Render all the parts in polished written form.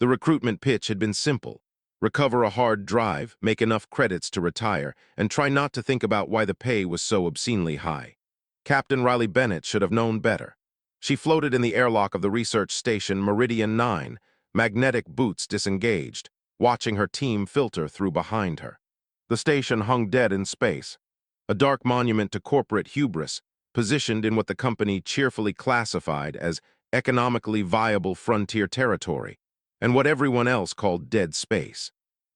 The recruitment pitch had been simple. Recover a hard drive, make enough credits to retire, and try not to think about why the pay was so obscenely high. Captain Riley Bennett should have known better. She floated in the airlock of the research station Meridian 9, magnetic boots disengaged, watching her team filter through behind her. The station hung dead in space, a dark monument to corporate hubris, positioned in what the company cheerfully classified as economically viable frontier territory, and what everyone else called dead space.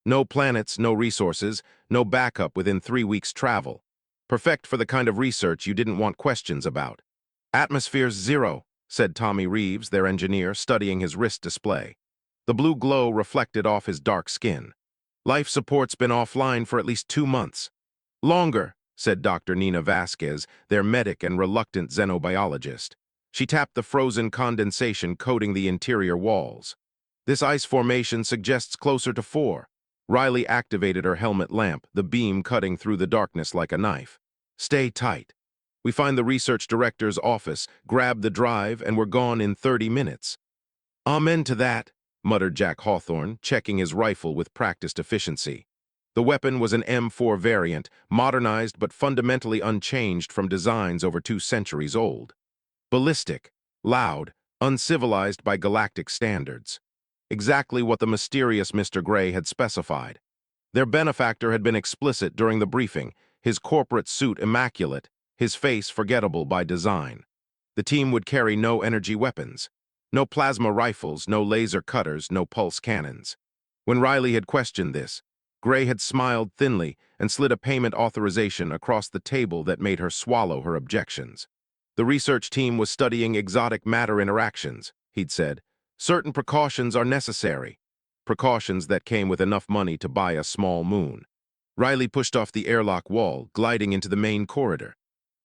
No planets, no resources, no backup within 3 weeks' travel. Perfect for the kind of research you didn't want questions about. "Atmosphere's zero," said Tommy Reeves, their engineer, studying his wrist display. The blue glow reflected off his dark skin. "Life support's been offline for at least 2 months. "Longer," said Dr. Nina Vasquez, their medic and reluctant xenobiologist. She tapped the frozen condensation coating the interior walls. "This ice formation suggests closer to 4. Riley activated her helmet lamp, the beam cutting through the darkness like a knife. "Stay tight. We find the research director's office, grab the drive, and we're gone in 30 minutes. "Amen to that," muttered Jack Hawthorne, checking his rifle with practiced efficiency. The weapon was an M4 variant, modernized but fundamentally unchanged from designs over 2 centuries old. Ballistic, loud, uncivilized by galactic standards. Exactly what the mysterious Mr. Gray had specified. Their benefactor had been explicit during the briefing, his corporate suit immaculate, his face forgettable by design. The team would carry no energy weapons. No plasma rifles, no laser cutters, no pulse cannons. When Riley had questioned this, Gray had smiled thinly and slid a payment authorization across the table that made her swallow her objections. "The research team was studying exotic matter interactions," he'd said. "Certain precautions are necessary." Precautions that came with enough money to buy a small moon. Riley pushed off the airlock wall, gliding into the main corridor.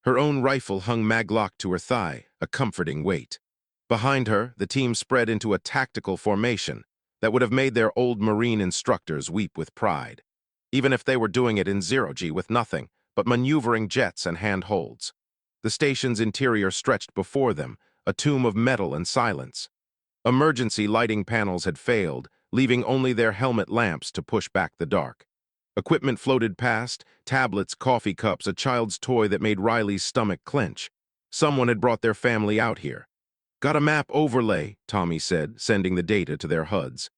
Her own rifle hung maglocked to her thigh, a comforting weight. Behind her, the team spread into a tactical formation that would have made their old Marine instructors weep with pride, even if they were doing it in zero-G with nothing but maneuvering jets and handholds. The station's interior stretched before them, a tomb of metal and silence. Emergency lighting panels had failed, leaving only their helmet lamps to push back the dark. Equipment floated past, tablets, coffee cups, a child's toy that made Riley's stomach clench. Someone had brought their family out here. "Got a map overlay," Tommy said, sending the data to their HUDs.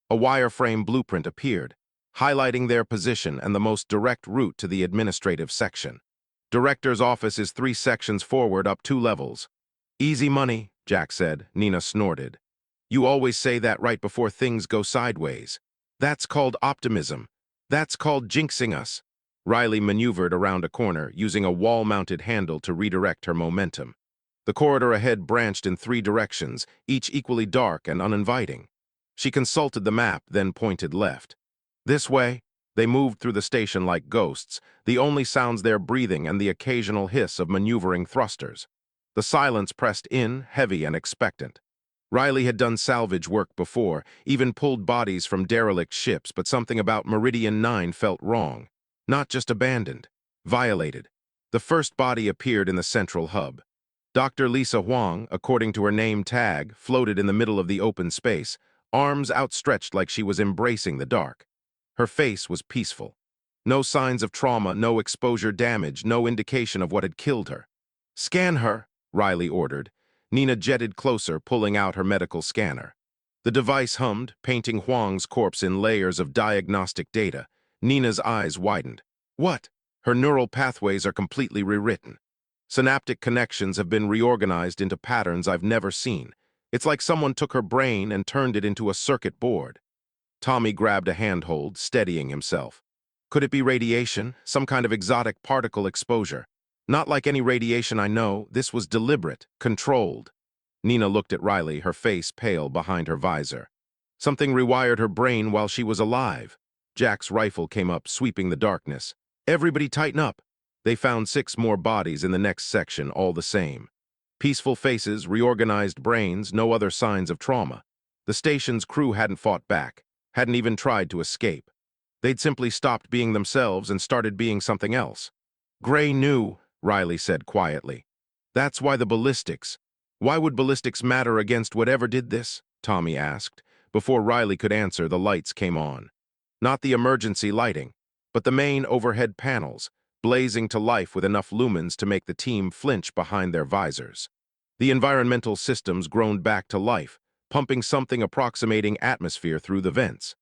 A wireframe blueprint appeared, highlighting their position and the most direct route to the administrative section. "Director's office is 3 sections forward, up 2 levels. "Easy money," Jack said. Nina snorted. "You always say that right before things go sideways. That's called optimism. That's called jinxing us." Riley maneuvered around a corner, using a wall-mounted handle to redirect her momentum. The corridor ahead branched in 3 directions, each equally dark and uninviting. She consulted the map, then pointed left. "This way." They moved through the station like ghosts, the only sounds their breathing and the occasional hiss of maneuvering thrusters. The silence pressed in, heavy and expectant. Riley had done salvage work before, even pulled bodies from derelict ships, but something about Meridian 9 felt wrong. Not just abandoned, violated. The first body appeared in the central hub. Dr. Lisa Huang, according to her name tag, floated in the middle of the open space, arms outstretched like she was embracing the dark. Her face was peaceful. No signs of trauma, no exposure damage, no indication of what had killed her. "Scan her," Riley ordered. Nina jetted closer, pulling out her medical scanner. The device hummed, painting Huang's corpse in layers of diagnostic data. Nina's eyes widened. "What?" "Her neural pathways are completely rewritten. Synaptic connections have been reorganized into patterns I've never seen. It's like someone took her brain and turned it into a circuit board." Tommy grabbed a handhold, steadying himself. "Could it be radiation, some kind of exotic particle exposure? Not like any radiation I know. This was deliberate, controlled." Nina looked at Riley, her face pale behind her visor. "Something rewired her brain while she was alive." Jack's rifle came up, sweeping the darkness. "Everybody tighten up." They found 6 more bodies in the next section, all the same. Peaceful faces, reorganized brains, no other signs of trauma. The station's crew hadn't fought back, hadn't even tried to escape. They'd simply stopped being themselves and started being something else. "Gray knew," Riley said quietly. "That's why the ballistics." "Why would ballistics matter against whatever did this?" Tommy asked. Before Riley could answer, the lights came on. Not the emergency lighting, but the main overhead panels, blazing to life with enough lumens to make the team flinch behind their visors. The environmental systems groaned back to life, pumping something approximating atmosphere through the vents.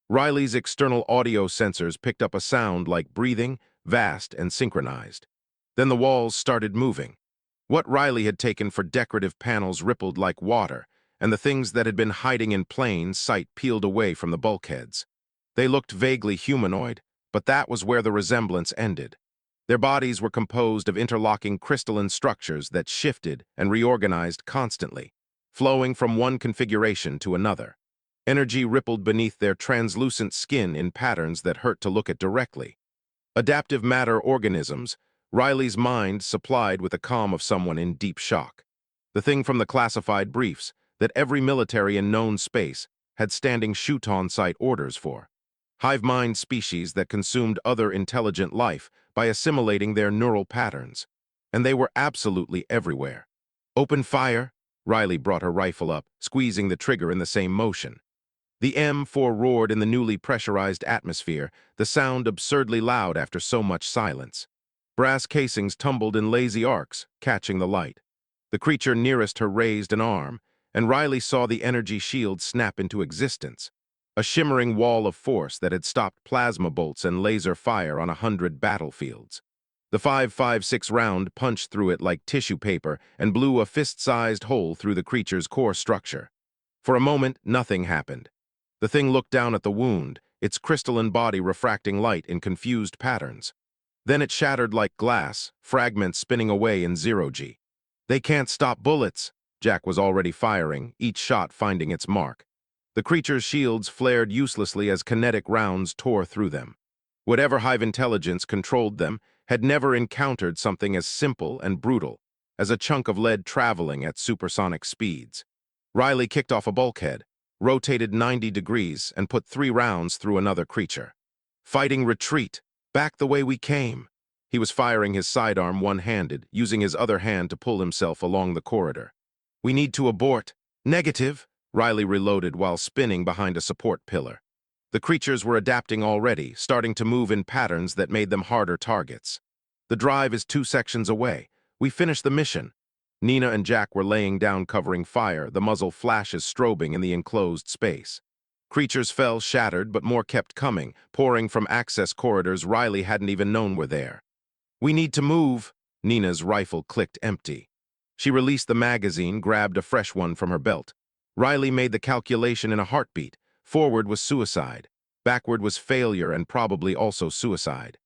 Riley's external audio sensors picked up a sound like breathing, vast and synchronized. Then the walls started moving. What Riley had taken for decorative panels rippled like water, and the things that had been hiding in plain sight peeled away from the bulkheads. They looked vaguely humanoid, but that was where the resemblance ended. Their bodies were composed of interlocking crystalline structures that shifted and reorganized constantly, flowing from one configuration to another. Energy rippled beneath their translucent skin in patterns that hurt to look at directly. Adaptive matter organisms, Riley's mind supplied with the calm of someone in deep shock. The thing from the classified briefs that every military in known space had standing shoot-on-sight orders for. Hive mind species that consumed other intelligent life by assimilating their neural patterns. And they were absolutely everywhere. Open fire, Riley brought her rifle up, squeezing the trigger in the same motion. The M4 roared in the newly pressurized atmosphere, the sound absurdly loud after so much silence. Brass casings tumbled in lazy arcs, catching the light. The creature nearest her raised an arm, and Riley saw the energy shield snap into existence, a shimmering wall of force that had stopped plasma bolts and laser fire on 100 battlefields. The 5.56 round punched through it like tissue paper and blew a fist-sized hole through the creature's core structure. For a moment, nothing happened. The thing looked down at the wound, its crystalline body refracting light in confused patterns. Then it shattered like glass, fragments spinning away in zero-G. They can't stop bullets, Jack was already firing, each shot finding its mark. The creature's shields flared uselessly as kinetic rounds tore through them. Whatever hive intelligence controlled them had never encountered something as simple and brutal as a chunk of lead traveling at supersonic speeds. Riley kicked off a bulkhead, rotated 90 degrees, and put 3 rounds through another creature. Fighting retreat, back the way we came. He was firing his sidearm one-handed, using his other hand to pull himself along the corridor. We need to abort. Negative, Riley reloaded while spinning behind a support pillar. The creatures were adapting already, starting to move in patterns that made them harder targets. The drive is 2 sections away. We finished the mission. Nina and Jack were laying down covering fire, the muzzle flashes strobing in the enclosed space. Creatures fell shattered, but more kept coming, pouring from access corridors Riley hadn't even known were there. We need to move. Nina's rifle clicked empty. She released the magazine, grabbed a fresh one from her belt. Riley made the calculation in a heartbeat. Forward was suicide. Backward was failure and probably also suicide.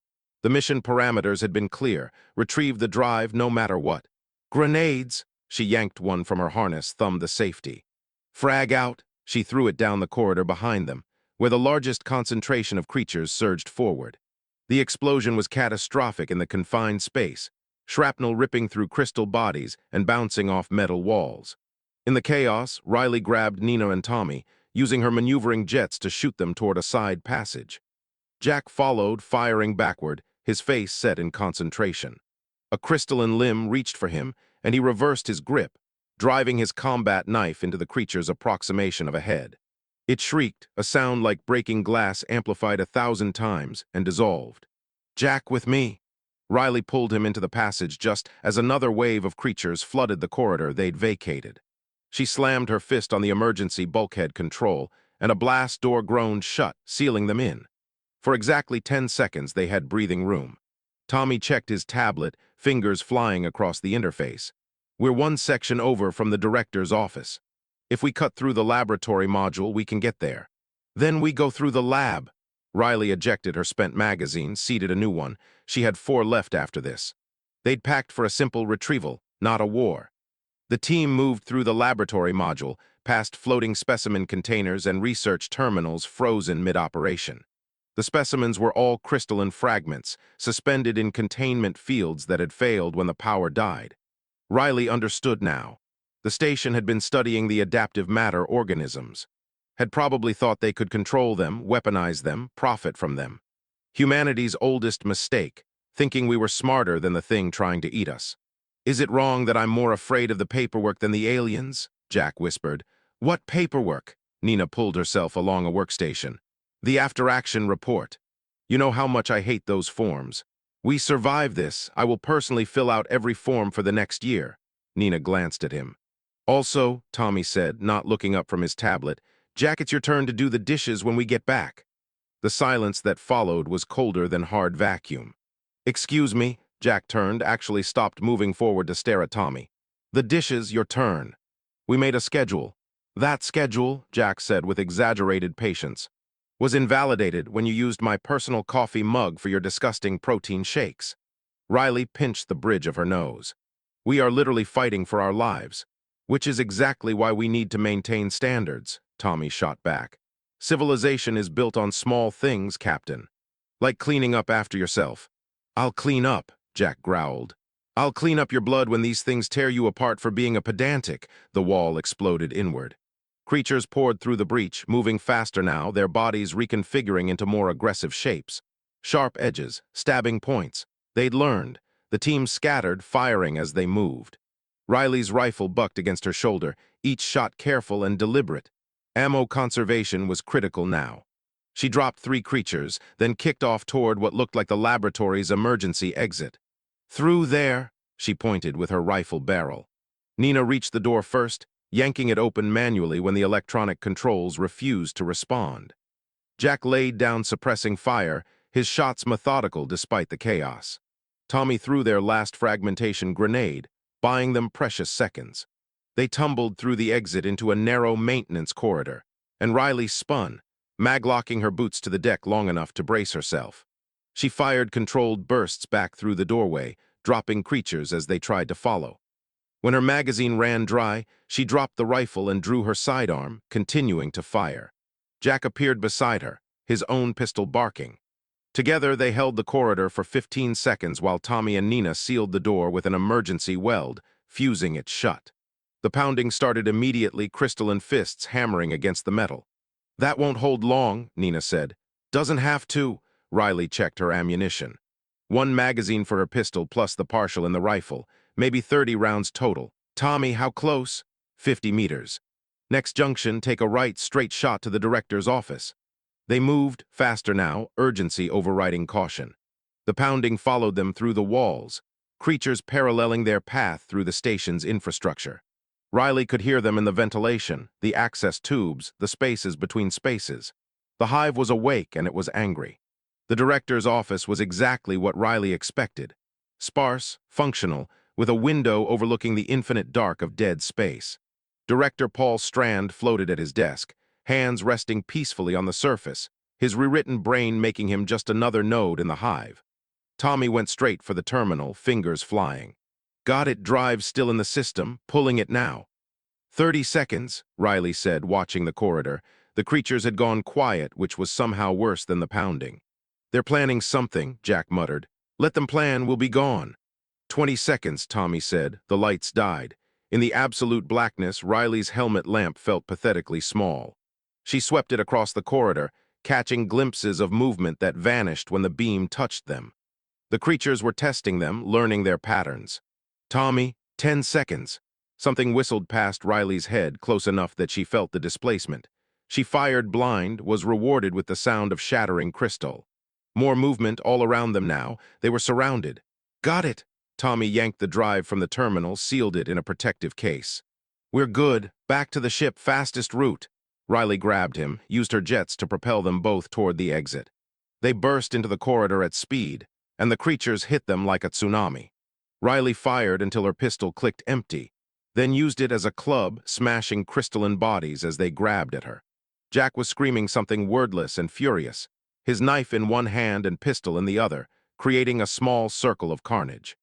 The mission parameters had been clear. Retrieve the drive no matter what. Grenades! She yanked one from her harness, thumbed the safety. Frag out! She threw it down the corridor behind them, where the largest concentration of creatures surged forward. The explosion was catastrophic in the confined space, shrapnel ripping through crystal bodies and bouncing off metal walls. In the chaos, Riley grabbed Nina and Tommy, using her maneuvering jets to shoot them toward a side passage. Jack followed, firing backward, his face set in concentration. A crystalline limb reached for him, and he reversed his grip, driving his combat knife into the creature's approximation of a head. It shrieked, a sound like breaking glass amplified 1,000 times, and dissolved. Jack, with me! Riley pulled him into the passage just as another wave of creatures flooded the corridor they'd vacated. She slammed her fist on the emergency bulkhead control, and a blast door groaned shut, sealing them in. For exactly 10 seconds they had breathing room. Tommy checked his tablet, fingers flying across the interface. We're 1 section over from the director's office. If we cut through the laboratory module, we can get there. Then we go through the lab. Riley ejected her spent magazine, seated a new one. She had 4 left after this. They'd packed for a simple retrieval, not a war. The team moved through the laboratory module, past floating specimen containers and research terminals frozen mid-operation. The specimens were all crystalline fragments, suspended in containment fields that had failed when the power died. Riley understood now. The station had been studying the adaptive matter organisms, had probably thought they could control them, weaponize them, profit from them. Humanity's oldest mistake, thinking we were smarter than the thing trying to eat us. Is it wrong that I'm more afraid of the paperwork than the aliens? Jack whispered. What paperwork? Nina pulled herself along a workstation. The after-action report. You know how much I hate those forms. We survive this. I will personally fill out every form for the next year. Nina glanced at him. Also, Tommy said, not looking up from his tablet, Jack, it's your turn to do the dishes when we get back. The silence that followed was colder than hard vacuum. Excuse me, Jack turned, actually stopped moving forward to stare at Tommy. The dishes, your turn. We made a schedule. That schedule, Jack said with exaggerated patience, was invalidated when you used my personal coffee mug for your disgusting protein shakes. Riley pinched the bridge of her nose. We are literally fighting for our lives, which is exactly why we need to maintain standards, Tommy shot back. Civilization is built on small things, Captain. Like cleaning up after yourself. I'll clean up, Jack growled. I'll clean up your blood when these things tear you apart for being a pedantic, the wall exploded inward. Creatures poured through the breach, moving faster now, their bodies reconfiguring into more aggressive shapes. Sharp edges, stabbing points. They'd learned. The team scattered, firing as they moved. Riley's rifle bucked against her shoulder, each shot careful and deliberate. Ammo conservation was critical now. She dropped 3 creatures, then kicked off toward what looked like the laboratory's emergency exit. Through there, she pointed with her rifle barrel. Nina reached the door first, yanking it open manually when the electronic controls refused to respond. Jack laid down suppressing fire, his shots methodical despite the chaos. Tommy threw their last fragmentation grenade, buying them precious seconds. They tumbled through the exit into a narrow maintenance corridor, and Riley spun, maglocking her boots to the deck long enough to brace herself. She fired controlled bursts back through the doorway, dropping creatures as they tried to follow. When her magazine ran dry, she dropped the rifle and drew her sidearm, continuing to fire. Jack appeared beside her, his own pistol barking. Together, they held the corridor for 15 seconds while Tommy and Nina sealed the door with an emergency weld, fusing it shut. The pounding started immediately, crystalline fists hammering against the metal. That won't hold long, Nina said. Doesn't have to. Riley checked her ammunition. 1 magazine for her pistol plus the partial in the rifle, maybe 30 rounds total. Tommy, how close? 50 meters. Next junction, take a right straight shot to the director's office. They moved, faster now, urgency overriding caution. The pounding followed them through the walls, creatures paralleling their path through the station's infrastructure. Riley could hear them in the ventilation, the access tubes, the spaces between spaces. The hive was awake and it was angry. The director's office was exactly what Riley expected. Sparse, functional, with a window overlooking the infinite dark of dead space. Director Paul Strand floated at his desk, hands resting peacefully on the surface, his rewritten brain making him just another node in the hive. Tommy went straight for the terminal, fingers flying. Got it, drive still in the system, pulling it now. 30 seconds, Riley said, watching the corridor. The creatures had gone quiet, which was somehow worse than the pounding. They're planning something, Jack muttered. Let them plan, we'll be gone. 20 seconds, Tommy said. The lights died. In the absolute blackness, Riley's helmet lamp felt pathetically small. She swept it across the corridor, catching glimpses of movement that vanished when the beam touched them. The creatures were testing them, learning their patterns. Tommy, 10 seconds. Something whistled past Riley's head, close enough that she felt the displacement. She fired blind, was rewarded with the sound of shattering crystal. More movement all around them now. They were surrounded. Got it! Tommy yanked the drive from the terminal, sealed it in a protective case. We're good. Back to the ship, fastest route. Riley grabbed him, used her jets to propel them both toward the exit. They burst into the corridor at speed, and the creatures hit them like a tsunami. Riley fired until her pistol clicked empty, then used it as a club, smashing crystalline bodies as they grabbed at her. Jack was screaming something wordless and furious, his knife in one hand and pistol in the other, creating a small circle of carnage.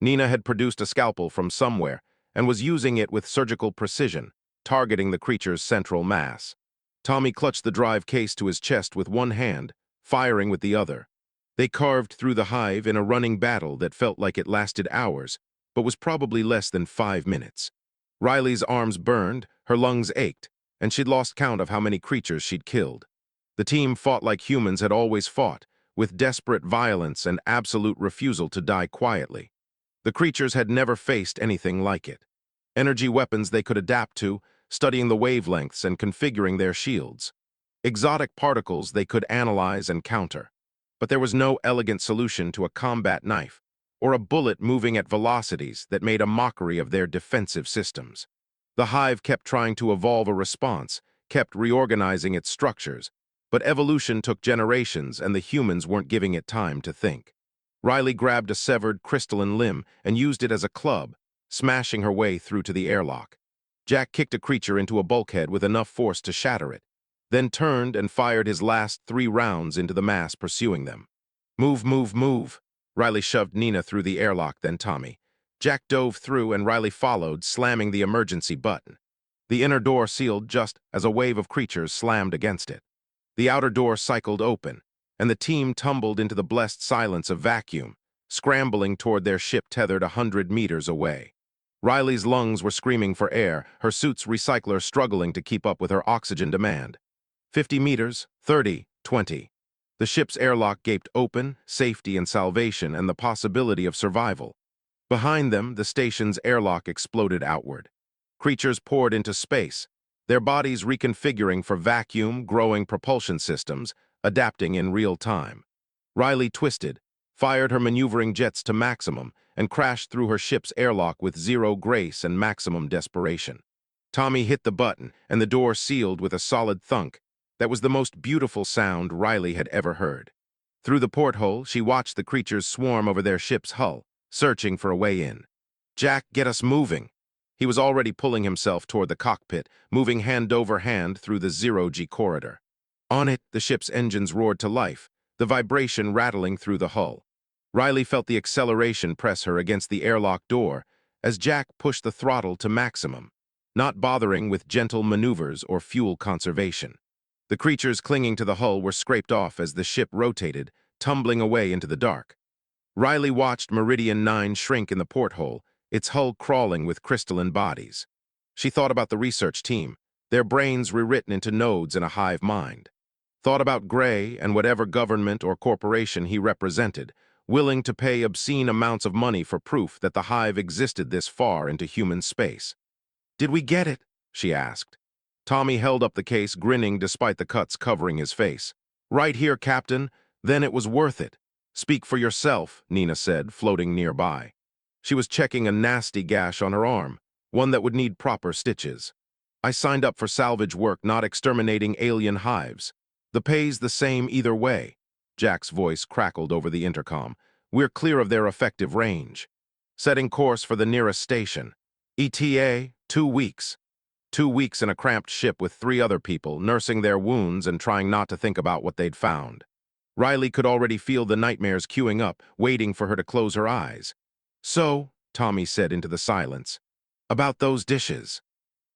Nina had produced a scalpel from somewhere and was using it with surgical precision, targeting the creature's central mass. Tommy clutched the drive case to his chest with one hand, firing with the other. They carved through the hive in a running battle that felt like it lasted hours, but was probably less than 5 minutes. Riley's arms burned, her lungs ached, and she'd lost count of how many creatures she'd killed. The team fought like humans had always fought, with desperate violence and absolute refusal to die quietly. The creatures had never faced anything like it. Energy weapons they could adapt to, studying the wavelengths and configuring their shields. Exotic particles they could analyze and counter. But there was no elegant solution to a combat knife, or a bullet moving at velocities that made a mockery of their defensive systems. The hive kept trying to evolve a response, kept reorganizing its structures, but evolution took generations and the humans weren't giving it time to think. Riley grabbed a severed crystalline limb and used it as a club, smashing her way through to the airlock. Jack kicked a creature into a bulkhead with enough force to shatter it, then turned and fired his last 3 rounds into the mass pursuing them. Move, move, move. Riley shoved Nina through the airlock, then Tommy. Jack dove through and Riley followed, slamming the emergency button. The inner door sealed just as a wave of creatures slammed against it. The outer door cycled open, and the team tumbled into the blessed silence of vacuum, scrambling toward their ship tethered 100 meters away. Riley's lungs were screaming for air, her suit's recycler struggling to keep up with her oxygen demand. 50 meters, 30, 20. The ship's airlock gaped open, safety and salvation and the possibility of survival. Behind them, the station's airlock exploded outward. Creatures poured into space, their bodies reconfiguring for vacuum, growing propulsion systems, adapting in real time. Riley twisted, fired her maneuvering jets to maximum, and crashed through her ship's airlock with zero grace and maximum desperation. Tommy hit the button, and the door sealed with a solid thunk. That was the most beautiful sound Riley had ever heard. Through the porthole, she watched the creatures swarm over their ship's hull, searching for a way in. Jack, get us moving. He was already pulling himself toward the cockpit, moving hand over hand through the zero-G corridor. On it, the ship's engines roared to life, the vibration rattling through the hull. Riley felt the acceleration press her against the airlock door as Jack pushed the throttle to maximum, not bothering with gentle maneuvers or fuel conservation. The creatures clinging to the hull were scraped off as the ship rotated, tumbling away into the dark. Riley watched Meridian 9 shrink in the porthole, its hull crawling with crystalline bodies. She thought about the research team, their brains rewritten into nodes in a hive mind. Thought about Gray and whatever government or corporation he represented, willing to pay obscene amounts of money for proof that the hive existed this far into human space. "Did we get it?" she asked. Tommy held up the case, grinning despite the cuts covering his face. "Right here, Captain. Then it was worth it." "Speak for yourself," Nina said, floating nearby. She was checking a nasty gash on her arm, one that would need proper stitches. "I signed up for salvage work, not exterminating alien hives. The pay's the same either way." Jack's voice crackled over the intercom. "We're clear of their effective range. Setting course for the nearest station. ETA, 2 weeks. 2 weeks in a cramped ship with 3 other people, nursing their wounds and trying not to think about what they'd found." Riley could already feel the nightmares queuing up, waiting for her to close her eyes. "So," Tommy said into the silence, "about those dishes."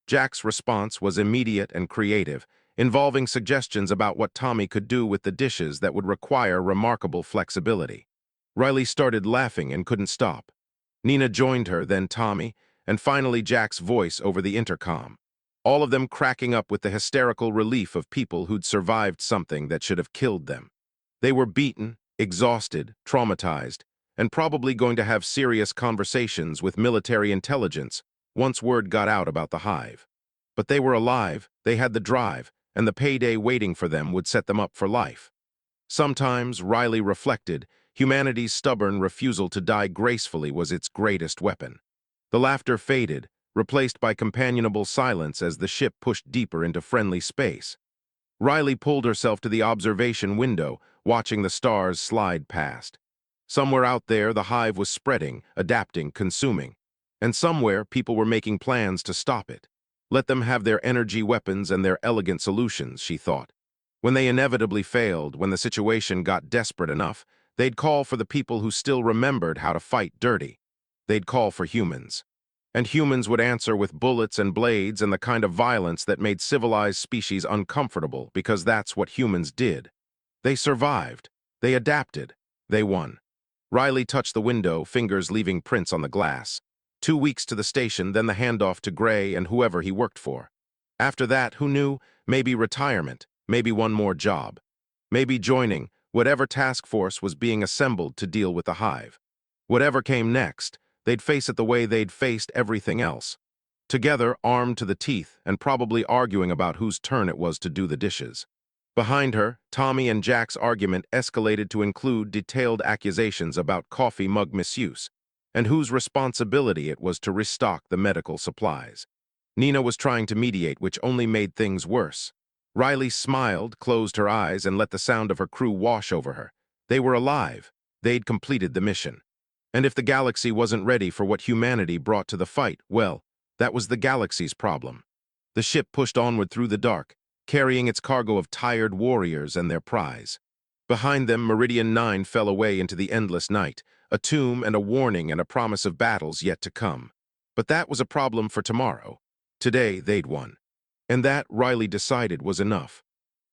Jack's response was immediate and creative, involving suggestions about what Tommy could do with the dishes that would require remarkable flexibility. Riley started laughing and couldn't stop. Nina joined her, then Tommy, and finally Jack's voice over the intercom. All of them cracking up with the hysterical relief of people who'd survived something that should have killed them. They were beaten, exhausted, traumatized, and probably going to have serious conversations with military intelligence once word got out about the hive. But they were alive, they had the drive, and the payday waiting for them would set them up for life. Sometimes, Riley reflected, humanity's stubborn refusal to die gracefully was its greatest weapon. The laughter faded, replaced by companionable silence as the ship pushed deeper into friendly space. Riley pulled herself to the observation window, watching the stars slide past. Somewhere out there, the hive was spreading, adapting, consuming. And somewhere, people were making plans to stop it. Let them have their energy weapons and their elegant solutions, she thought. When they inevitably failed, when the situation got desperate enough, they'd call for the people who still remembered how to fight dirty. They'd call for humans. And humans would answer with bullets and blades and the kind of violence that made civilized species uncomfortable, because that's what humans did. They survived. They adapted. They won. Riley touched the window, fingers leaving prints on the glass. 2 weeks to the station, then the handoff to Gray and whoever he worked for. After that, who knew? Maybe retirement, maybe one more job. Maybe joining whatever task force was being assembled to deal with the hive. Whatever came next, they'd face it the way they'd faced everything else. together armed to the teeth and probably arguing about whose turn it was to do the dishes. Behind her, Tommy and Jack's argument escalated to include detailed accusations about coffee mug misuse and whose responsibility it was to restock the medical supplies. Nina was trying to mediate, which only made things worse. Riley smiled, closed her eyes, and let the sound of her crew wash over her. They were alive. They'd completed the mission. And if the galaxy wasn't ready for what humanity brought to the fight, well, that was the galaxy's problem. The ship pushed onward through the dark, carrying its cargo of tired warriors and their prize. Behind them, Meridian 9 fell away into the endless night, a tomb and a warning and a promise of battles yet to come. But that was a problem for tomorrow. Today, they'd won. And that, Riley decided, was enough.